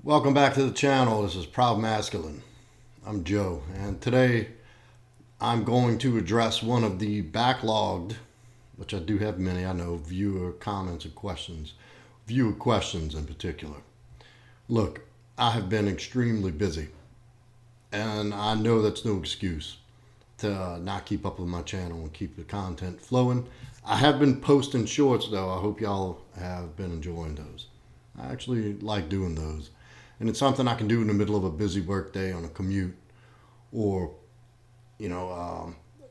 Welcome back to the channel. This is Proud Masculine. I'm Joe, and today I'm going to address one of the backlogged, which I do have many, I know, viewer comments and questions, viewer questions in particular. Look, I have been extremely busy, and I know that's no excuse to not keep up with my channel and keep the content flowing. I have been posting shorts though. I hope y'all have been enjoying those. I actually like doing those. And it's something I can do in the middle of a busy work day on a commute, or,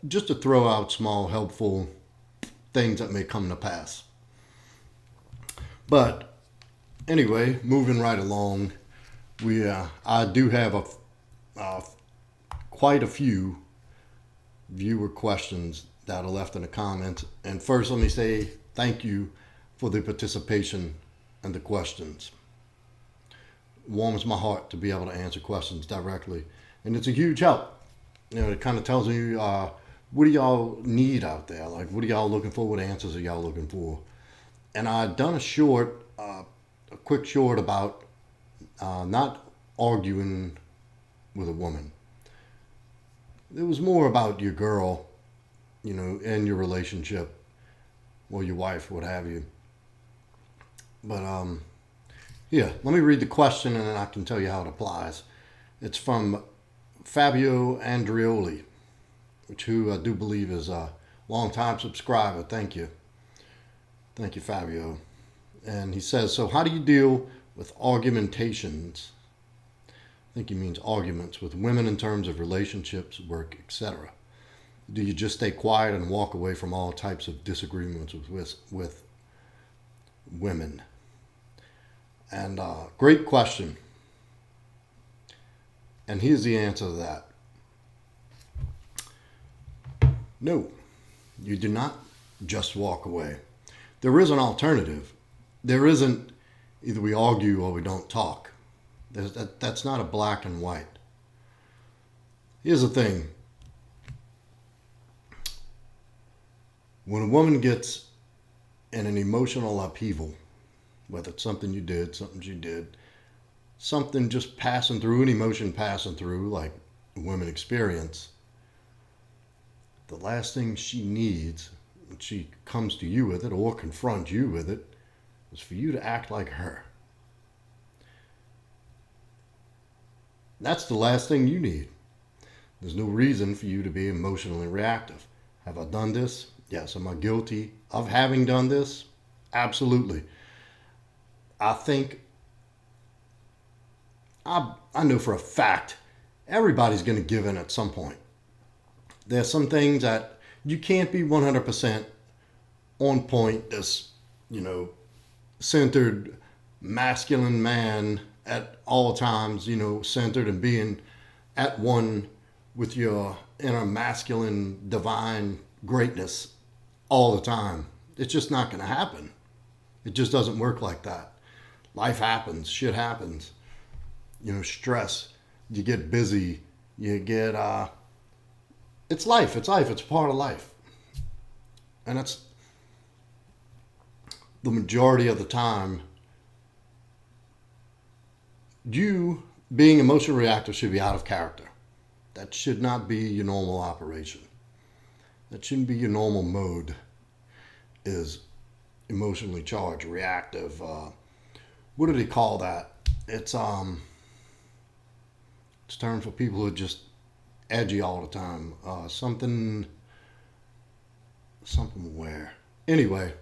just to throw out small, helpful things that may come to pass. But anyway, moving right along, I do have quite a few viewer questions that are left in the comments. And first, let me say thank you for the participation and the questions. Warms my heart to be able to answer questions directly, and it's a huge help. It kind of tells me what do y'all need out there, like what are y'all looking for, what answers are y'all looking for. And I've done a quick short about not arguing with a woman. It was more about your girl, and your relationship, or your wife, what have you. But yeah, let me read the question and then I can tell you how it applies. It's from Fabio Andrioli, who I do believe is a long-time subscriber. Thank you. Thank you, Fabio. And he says, so how do you deal with argumentations? I think he means arguments with women in terms of relationships, work, etc. Do you just stay quiet and walk away from all types of disagreements with women? And great question. And here's the answer to that. No, you do not just walk away. There is an alternative. There isn't either we argue or we don't talk. That's not a black and white. Here's the thing. When a woman gets in an emotional upheaval, whether it's something you did, something she did, something just passing through, an emotion passing through, like women experience, the last thing she needs when she comes to you with it or confront you with it is for you to act like her. That's the last thing you need. There's no reason for you to be emotionally reactive. Have I done this? Yes. Am I guilty of having done this? Absolutely. I think, I know for a fact, everybody's going to give in at some point. There's some things that you can't be 100% on point, this, centered masculine man at all times, centered and being at one with your inner masculine divine greatness all the time. It's just not going to happen. It just doesn't work like that. Life happens, shit happens, stress, you get busy, you get, it's life, it's part of life. And that's the majority of the time. You being emotionally reactive should be out of character. That should not be your normal operation. That shouldn't be your normal mode, is emotionally charged, reactive, what do they call that? It's termed for people who are just edgy all the time. Something where. Anyway,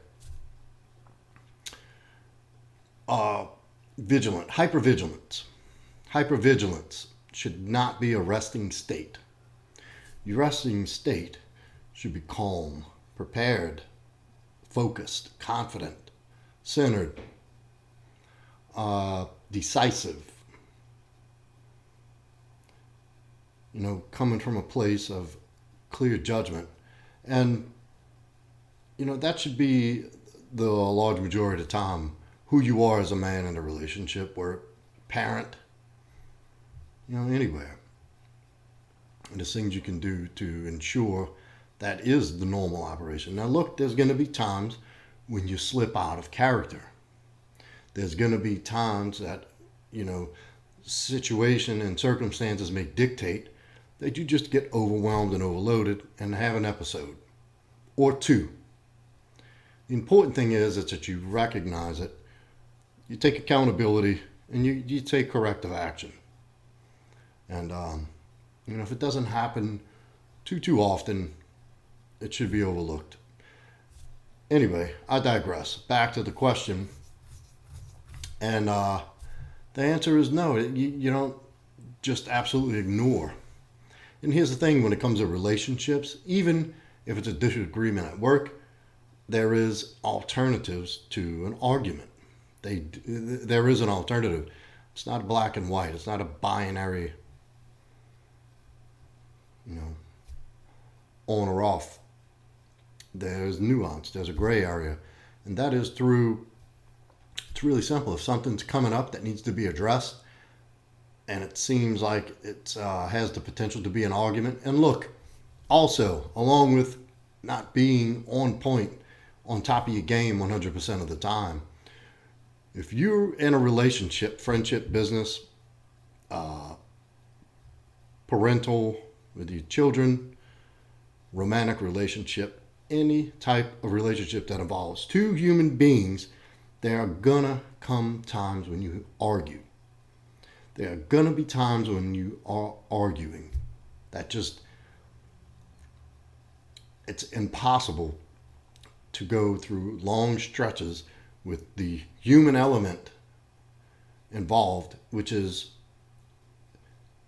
vigilant, hypervigilance. Hypervigilance should not be a resting state. Your resting state should be calm, prepared, focused, confident, centered, decisive, coming from a place of clear judgment. And, that should be the large majority of the time who you are as a man in a relationship, or parent, anywhere. And there's things you can do to ensure that is the normal operation. Now look, there's going to be times when you slip out of character. There's going to be times that you know, situation and circumstances may dictate that you just get overwhelmed and overloaded and have an episode or two. The important thing is that you recognize it, you take accountability, and you take corrective action. And if it doesn't happen too often, it should be overlooked. Anyway, I digress. Back to the question, and the answer is no. You don't just absolutely ignore. And here's the thing: when it comes to relationships, even if it's a disagreement at work, there is alternatives to an argument. There is an alternative. It's not black and white. It's not a binary, on or off. There's nuance. There's a gray area, and that is through. It's really simple. If something's coming up that needs to be addressed, and it seems like it has the potential to be an argument, and look, also along with not being on point, on top of your game 100% of the time. If you're in a relationship, friendship, business, parental, with your children, romantic relationship, any type of relationship that involves two human beings, there are gonna come times when you argue. There are gonna be times when you are arguing. It's impossible to go through long stretches with the human element involved, which is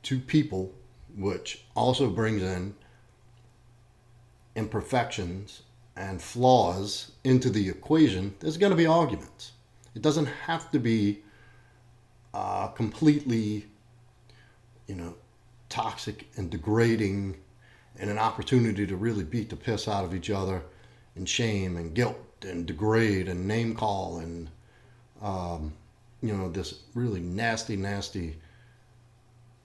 two people, which also brings in imperfections and flaws into the equation. There's going to be arguments. It doesn't have to be completely, toxic and degrading and an opportunity to really beat the piss out of each other and shame and guilt and degrade and name call and this really nasty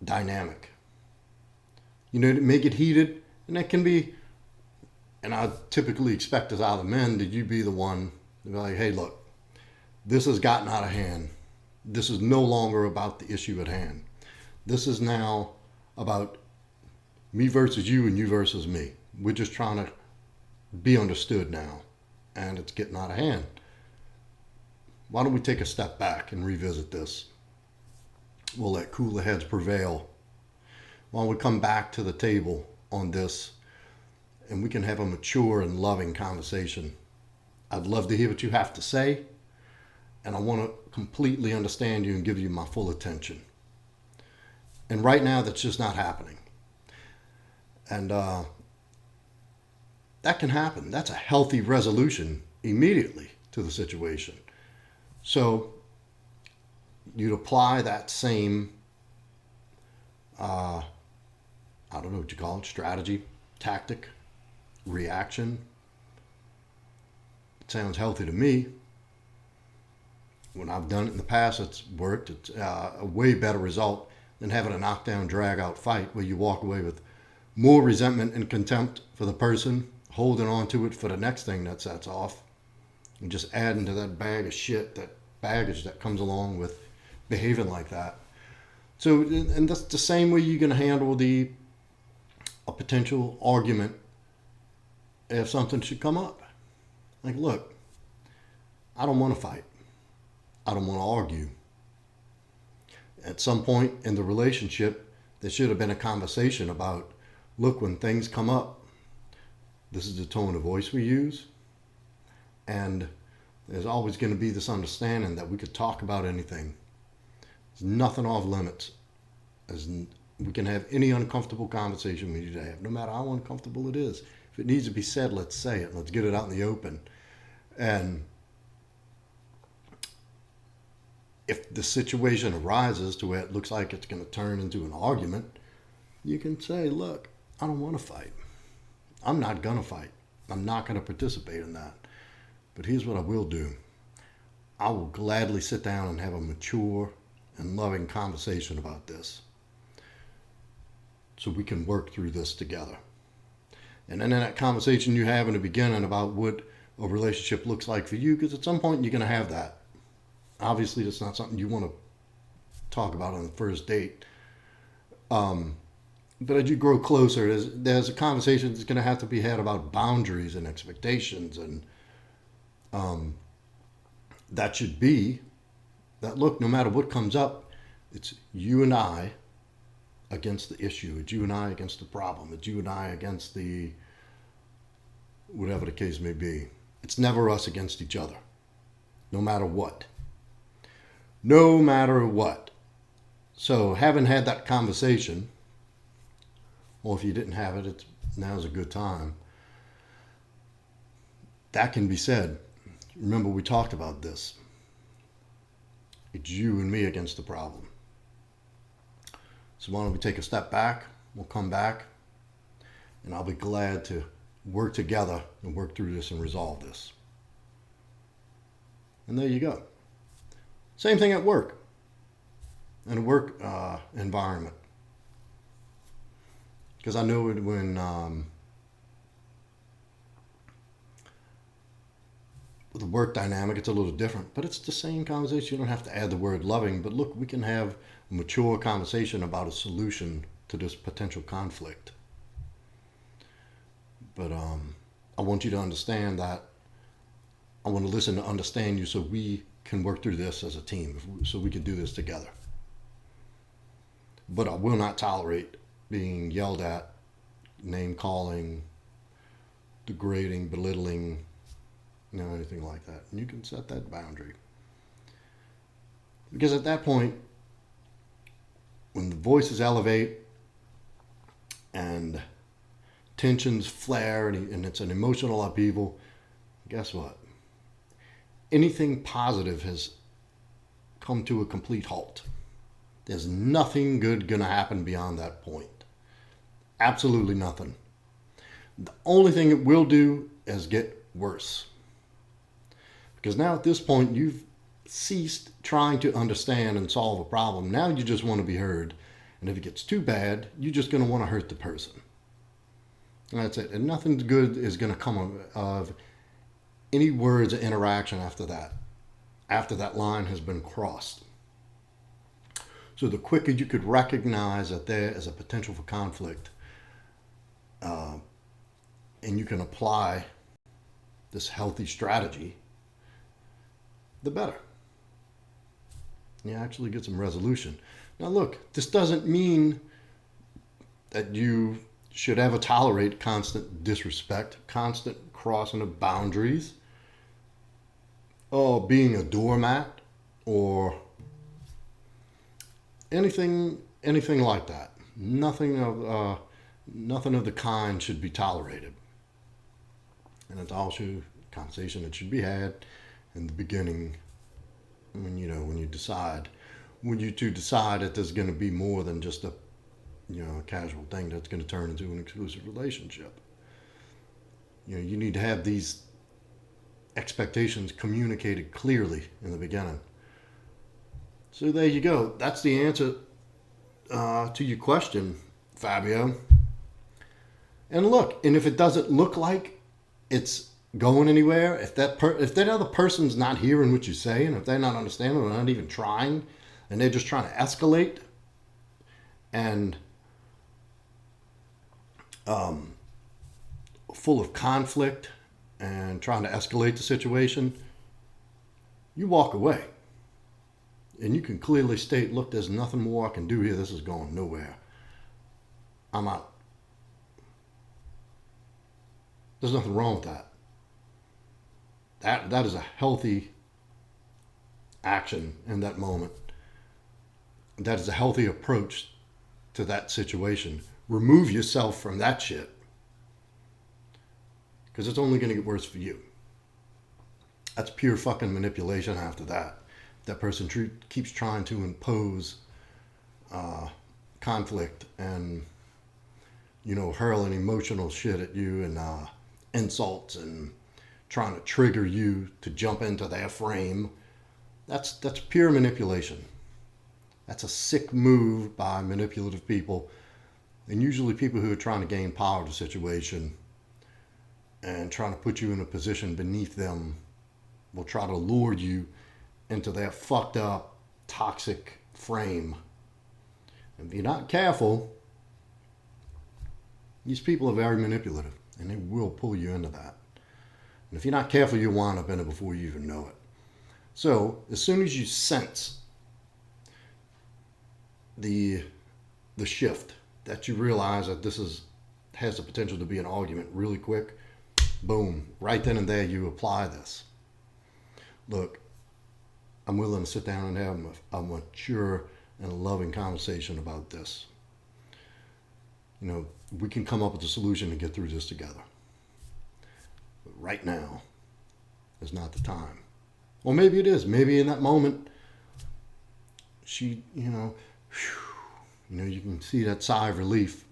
dynamic. To make it heated, and that can be, and I typically expect as out of men that you be the one to be like, hey, look, this has gotten out of hand. This is no longer about the issue at hand. This is now about me versus you and you versus me. We're just trying to be understood now, and it's getting out of hand. Why don't we take a step back and revisit this? We'll let cooler heads prevail. Why don't we come back to the table on this, and we can have a mature and loving conversation. I'd love to hear what you have to say, and I want to completely understand you and give you my full attention. And right now, that's just not happening. And that can happen. That's a healthy resolution immediately to the situation. So you'd apply that same, I don't know what you call it, strategy, tactic, reaction. It sounds healthy to me. When I've done it in the past, it's worked. It's a way better result than having a knockdown, drag-out fight where you walk away with more resentment and contempt for the person, holding on to it for the next thing that sets off, and just adding to that bag of shit, that baggage that comes along with behaving like that. So, and that's the same way you're going to handle a potential argument if something should come up. Like, look, I don't want to fight. I don't want to argue. At some point in the relationship, there should have been a conversation about, look, when things come up, this is the tone of voice we use. And there's always going to be this understanding that we could talk about anything. There's nothing off limits. We can have any uncomfortable conversation we need to have, no matter how uncomfortable it is. If it needs to be said, let's say it. Let's get it out in the open. And if the situation arises to where it looks like it's going to turn into an argument, you can say, look, I don't want to fight. I'm not going to fight. I'm not going to participate in that. But here's what I will do. I will gladly sit down and have a mature and loving conversation about this, so we can work through this together. And then in that conversation you have in the beginning about what a relationship looks like for you, because at some point you're going to have that. Obviously, that's not something you want to talk about on the first date. But as you grow closer, there's a conversation that's going to have to be had about boundaries and expectations, and that should be that. Look, no matter what comes up, it's you and I against the issue. It's you and I against the problem. It's you and I against the whatever the case may be. It's never us against each other, no matter what. No matter what. So, having had that conversation, or if you didn't have it, now's a good time. That can be said. Remember, we talked about this. It's you and me against the problem. So why don't we take a step back? We'll come back, and I'll be glad to work together and work through this and resolve this. And there you go. Same thing at work, in a work environment. Because I know when the work dynamic, it's a little different, but it's the same conversation. You don't have to add the word loving, but look, we can have a mature conversation about a solution to this potential conflict. But I want you to understand that I want to listen to understand you so we can work through this as a team, so we can do this together. But I will not tolerate being yelled at, name calling, degrading, belittling, anything like that. And you can set that boundary. Because at that point, when the voices elevate and tensions flare and it's an emotional upheaval, guess what? Anything positive has come to a complete halt. There's nothing good going to happen beyond that point. Absolutely nothing. The only thing it will do is get worse. Because now at this point, you've ceased trying to understand and solve a problem. Now you just want to be heard. And if it gets too bad, you're just going to want to hurt the person. And that's it. And nothing good is going to come of any words or interaction after that line has been crossed. So the quicker you could recognize that there is a potential for conflict, and you can apply this healthy strategy, the better. You actually get some resolution. Now look, this doesn't mean that you should ever tolerate constant disrespect, constant crossing of boundaries, or being a doormat, or anything like that. Nothing of the kind should be tolerated. And it's also a conversation that should be had in the beginning when you two decide that there's going to be more than just a casual thing that's going to turn into an exclusive relationship. You need to have these expectations communicated clearly in the beginning. So there you go. That's the answer to your question, Fabio. And look, and if it doesn't look like it's going anywhere, if that other person's not hearing what you say, and if they're not understanding or not even trying, and they're just trying to escalate and full of conflict and trying to escalate the situation, you walk away. And you can clearly state, look, there's nothing more I can do here. This is going nowhere. I'm out. There's nothing wrong with that. That is a healthy action in that moment. That is a healthy approach to that situation. Remove yourself from that shit. Because it's only going to get worse for you. That's pure fucking manipulation after that. That person keeps trying to impose conflict and, hurling emotional shit at you and insults and trying to trigger you to jump into their frame. That's pure manipulation. That's a sick move by manipulative people, and usually people who are trying to gain power of the situation and trying to put you in a position beneath them will try to lure you into their fucked up, toxic frame. If you're not careful, these people are very manipulative and they will pull you into that. And if you're not careful, you'll wind up in it before you even know it. So as soon as you sense the shift, that you realize that has the potential to be an argument really quick, boom, right then and there you apply this. Look, I'm willing to sit down and have a mature and loving conversation about this. We can come up with a solution and get through this together. But right now is not the time. Or maybe it is. Maybe in that moment, she, you can see that sigh of relief.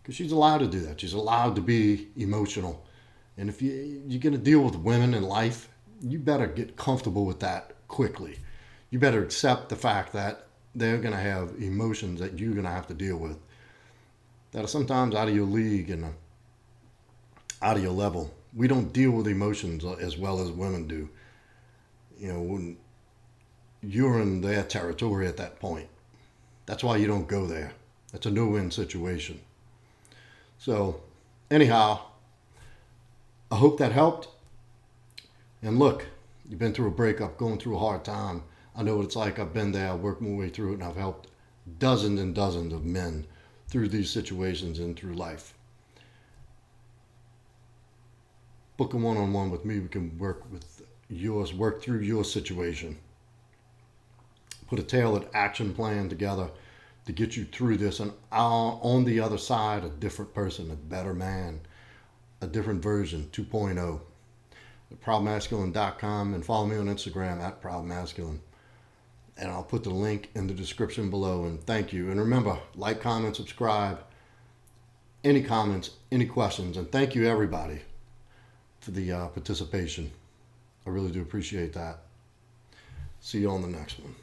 Because she's allowed to do that. She's allowed to be emotional. And if you're going to deal with women in life, you better get comfortable with that quickly. You better accept the fact that they're going to have emotions that you're going to have to deal with that are sometimes out of your league and out of your level. We don't deal with emotions as well as women do. When you're in their territory at that point. That's why you don't go there. That's a no-win situation. So, anyhow, I hope that helped. And look, you've been through a breakup, going through a hard time. I know what it's like. I've been there. I've worked my way through it, and I've helped dozens and dozens of men through these situations and through life. Book a one-on-one with me. We can work through your situation. Put a tailored action plan together to get you through this, and on the other side, a different person, a better man, a different version, 2.0. ProudMasculine.com, and follow me on Instagram at ProudMasculine. And I'll put the link in the description below. And thank you. And remember, like, comment, subscribe. Any comments, any questions. And thank you, everybody, for the participation. I really do appreciate that. See you on the next one.